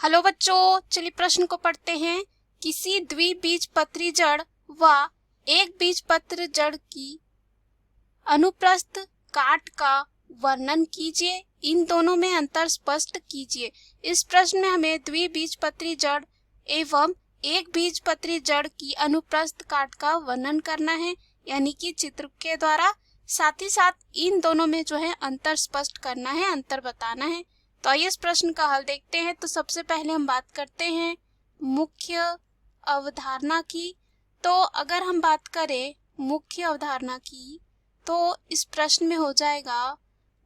Hello बच्चों, चलिए प्रश्न को पढ़ते हैं। किसी द्विबीजपत्री जड़ व एक बीजपत्र जड़ की अनुप्रस्थ काट का वर्णन कीजिए। इन दोनों में अंतर स्पष्ट कीजिए। इस प्रश्न में हमें द्विबीजपत्री जड़ एवं एक बीजपत्री जड़ की अनुप्रस्थ काट का वर्णन करना है, यानी कि चित्र के द्वारा। साथ ही साथ इन दोनों में जो है अंतर स्पष्ट करना है, अंतर बताना है। तो आइए इस प्रश्न का हल देखते हैं। तो सबसे पहले हम बात करते हैं मुख्य अवधारणा की। तो अगर हम बात करें मुख्य अवधारणा की, तो इस प्रश्न में हो जाएगा,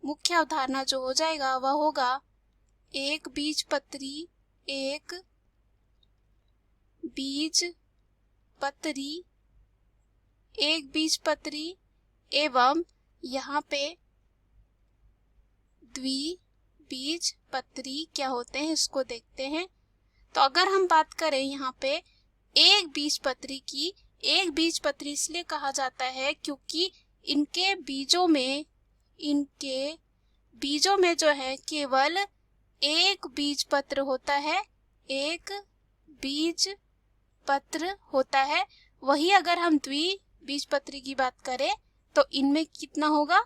मुख्य अवधारणा जो हो जाएगा वह होगा एक बीजपत्री एवं यहाँ पे द्विबीजपत्री क्या होते हैं इसको देखते हैं। तो अगर हम बात करें यहाँ पे एक बीजपत्री की, एक बीजपत्री इसलिए कहा जाता है क्योंकि इनके बीजों में जो है केवल एक बीजपत्र होता है, एक बीजपत्र होता है। वही अगर हम द्विबीजपत्री की बात करें तो इनमें कितना होगा,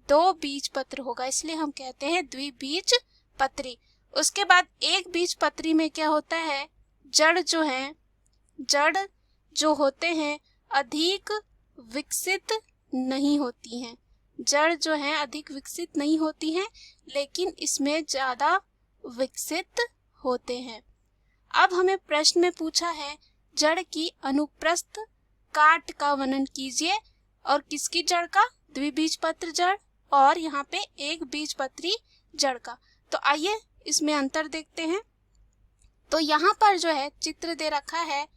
दो बीजपत्र होगा, इसलिए हम कहते हैं द्विबीजपत्री। उसके बाद एक बीजपत्री में क्या होता है, जड़ जो होते हैं अधिक विकसित नहीं होती हैं। जड़ जो है अधिक विकसित नहीं होती हैं, लेकिन इसमें ज्यादा विकसित होते हैं। अब हमें प्रश्न में पूछा है जड़ की अनुप्रस्थ काट का वर्णन कीजिए, और किसकी जड़ का, द्विबीजपत्र जड़ और यहाँ पे एक बीजपत्री जड़ का। तो आइए इसमें अंतर देखते हैं। तो यहाँ पर जो है चित्र दे रखा है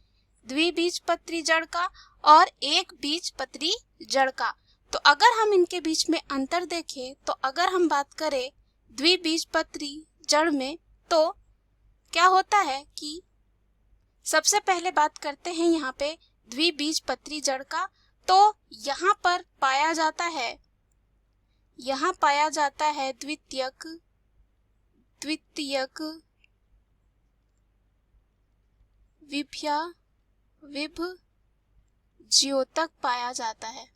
द्विबीजपत्री जड़ का और एक बीजपत्री जड़ का। तो अगर हम इनके बीच में अंतर देखें, तो अगर हम बात करें द्विबीजपत्री जड़ में, तो क्या होता है कि सबसे पहले बात करते हैं यहाँ पे द्विबीजपत्री जड़ का। तो यहाँ पर पाया जाता है द्वितीयक विभज्योतक पाया जाता है,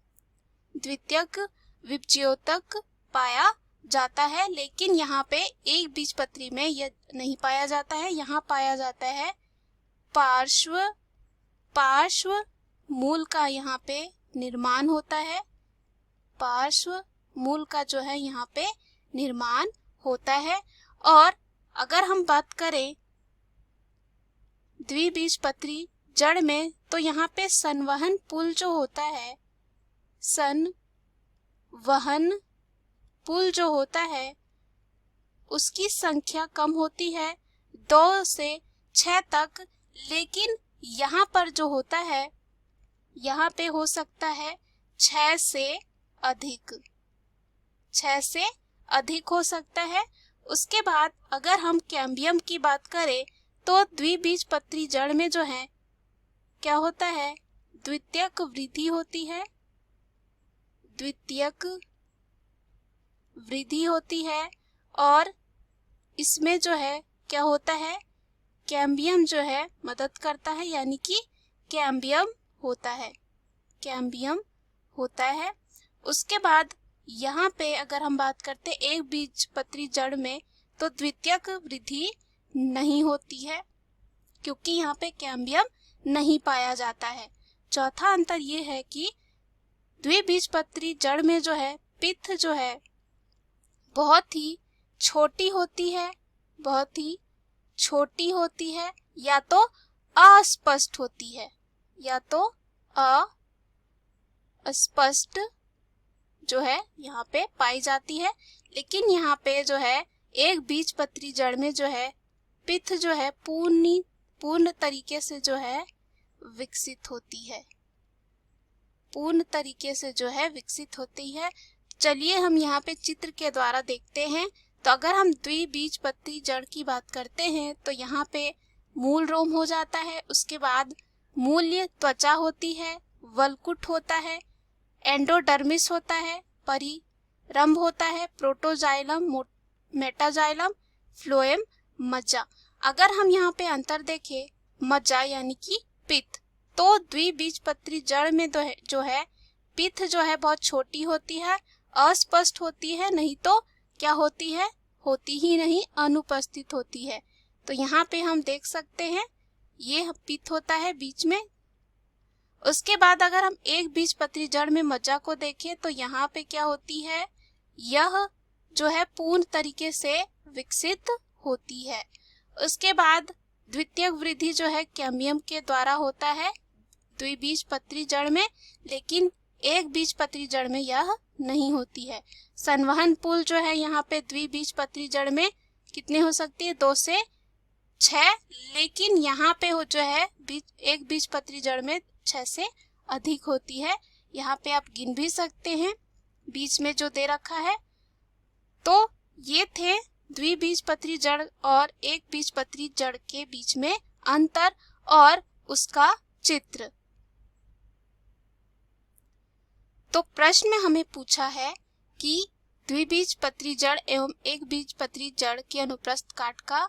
द्वितीयक विभज्योतक पाया जाता है। लेकिन यहाँ पे एक बीजपत्री में यह नहीं पाया जाता है, यहाँ पाया जाता है पार्श्व मूल का यहाँ पे निर्माण होता है, पार्श्व मूल का जो है यहाँ पे निर्माण होता है। और अगर हम बात करें द्विबीजपत्री जड़ में, तो यहाँ पे संवहन पुल जो होता है, संवहन पुल जो होता है उसकी संख्या कम होती है, 2 से 6 तक। लेकिन यहाँ पर जो होता है, यहाँ पे हो सकता है 6 से अधिक हो सकता है। उसके बाद अगर हम कैम्बियम की बात करें, तो द्विबीजपत्री जड़ में जो है क्या होता है, द्वितीयक वृद्धि होती है और इसमें जो है क्या होता है, कैम्बियम जो है मदद करता है, यानी कि कैम्बियम होता है। उसके बाद यहाँ पे अगर हम बात करते एक बीजपत्री जड़ में, तो द्वितीयक वृद्धि नहीं होती है क्योंकि यहाँ पे कैम्बियम नहीं पाया जाता है। चौथा अंतर ये है कि द्विबीजपत्री जड़ में जो है पित्त जो है बहुत ही छोटी होती है, या तो अस्पष्ट होती है, अस्पष्ट जो है यहाँ पे पाई जाती है। लेकिन यहाँ पे जो है एक बीजपत्री जड़ में जो है पित्त जो है पूर्ण तरीके से जो है विकसित होती है, चलिए हम यहाँ पे चित्र के द्वारा देखते हैं। तो अगर हम द्विबीजपत्री जड़ की बात करते हैं, तो यहाँ पे मूल रोम हो जाता है, उसके बाद मूल्य त्वचा होती है, वलकुट होता है, एंडोडर्मिस होता है, परिरंभ होता है, प्रोटोजाइलम, मेटाजाइलम, फ्लोएम, मज्जा। अगर हम यहाँ पे अंतर देखें मज्जा यानी कि पित्त, तो द्विबीजपत्री जड़ में जो है पित्त जो है बहुत छोटी होती है, अस्पष्ट होती है, नहीं तो क्या होती है, होती ही नहीं, अनुपस्थित होती है। तो यहाँ पे हम देख सकते हैं ये पित्त होता है बीच में। उसके बाद अगर हम एक बीजपत्री जड़ में मज्जा को देखें तो यहाँ पे क्या होती है, यह जो है पूर्ण तरीके से विकसित होती है। उसके बाद द्वितीयक वृद्धि जो है कैम्बियम के द्वारा होता है द्विबीजपत्री जड़ में, लेकिन एक बीजपत्री जड़ में यह नहीं होती है। संवहन पुल जो है यहाँ पे द्विबीजपत्री जड़ में कितने हो सकती है, 2 से 6, लेकिन यहाँ पे हो जो है एक बीजपत्री जड़ में 6 से अधिक होती है। यहाँ पे आप गिन भी सकते हैं बीच में जो दे रखा है। तो ये थे द्विबीजपत्री जड़ और एक बीजपत्री जड़ के बीच में अंतर और उसका चित्र। तो प्रश्न में हमें पूछा है कि द्विबीजपत्री जड़ एवं एक बीजपत्री जड़ के अनुप्रस्थ काट का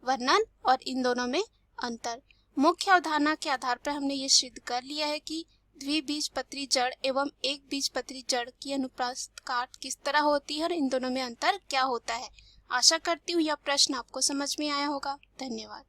वर्णन और इन दोनों में अंतर। मुख्य अवधारणा के आधार पर हमने ये सिद्ध कर लिया है कि द्विबीजपत्री जड़ एवं एक बीजपत्री जड़ की अनुप्रस्थ काट किस तरह होती है और इन दोनों में अंतर क्या होता है। आशा करती हूँ यह प्रश्न आपको समझ में आया होगा। धन्यवाद।